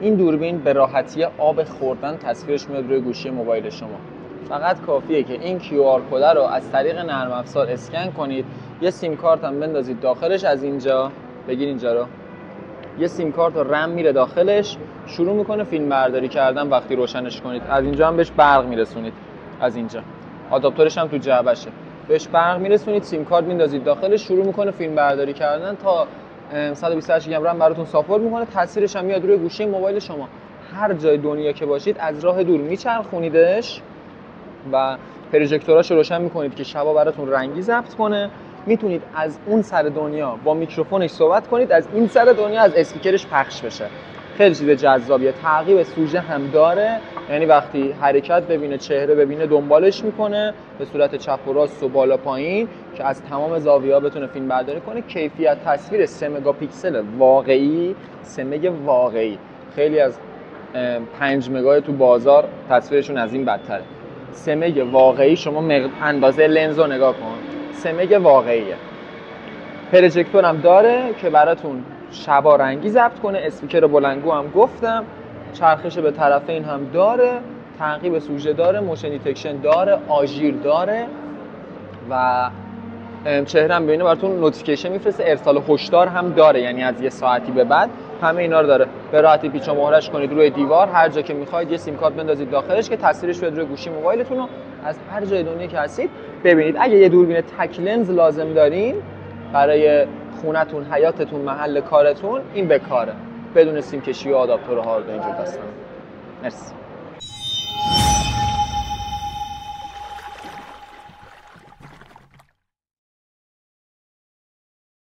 این دوربین به راحتی آب خوردن تصویرش میاد روی گوشی موبایل شما. فقط کافیه که این QR کد رو از طریق نرم افزار اسکن کنید، یه سیم کارت هم بندازید داخلش، از اینجا بگیر اینجا رو، یه سیم کارت و رم میره داخلش، شروع میکنه فیلم برداری کردن. وقتی روشنش کنید از اینجا هم بهش برق میرسونید، از اینجا آداپتورش هم تو جعبشه، بهش برق میرسونید، سیم کارت میندازید داخلش، شروع میکنه فیلم برداری کردن تا 128 گیگ رم براتون ساپورت میکنه. تصویرش هم میاد روی گوشی موبایل شما. هر جای دنیا که باشید از راه دور میچرخونیدش و پروژکتوراشو روشن میکنید که شبا براتون رنگی ضبط کنه. میتونید از اون سر دنیا با میکروفونش صحبت کنید، از این سر دنیا از اسپیکرش پخش بشه. خیلی چیز جذابیه. تعقیب سوژه هم داره، یعنی وقتی حرکت ببینه، چهره ببینه، دنبالش میکنه به صورت چپ و راست و بالا پایین که از تمام زاویه‌ها بتونه فیلم برداری کنه. کیفیت تصویر 3 مگاپیکسل واقعی، 3 مگ واقعی. خیلی از 5 مگای تو بازار تصویرشون از این بدتره. 3 مگ واقعی، شما اندازه لنز رو نگاه کن، 3 مگ واقعیه. پروژکتور هم داره که براتون شبا رنگی ضبط کنه. اسپیکر بلندگو هم گفتم، چرخش به طرفین هم داره، تعقیب سوژه داره، موشن دیتکشن داره، آژیر داره و چهره هم ببینه براتون نوتیفیکیشن میفرسته. ارسال هشدار هم داره، یعنی از یه ساعتی به بعد. همه اینا رو داره. به راحتی پیچ و مهرش کنید روی دیوار، هر جا که میخواید یه سیم کارت بندازید داخلش که تصویرش بیاد روی گوشی موبایلتون رو از هر جای دنیا که هستید ببینید. اگه یه دوربین تک لنز لازم دارین برای خونتون، حیاتتون، محل کارتون، این به کاره، بدون سیم کشی و آداپتور و هارد و اینجور داستانا. مرسی.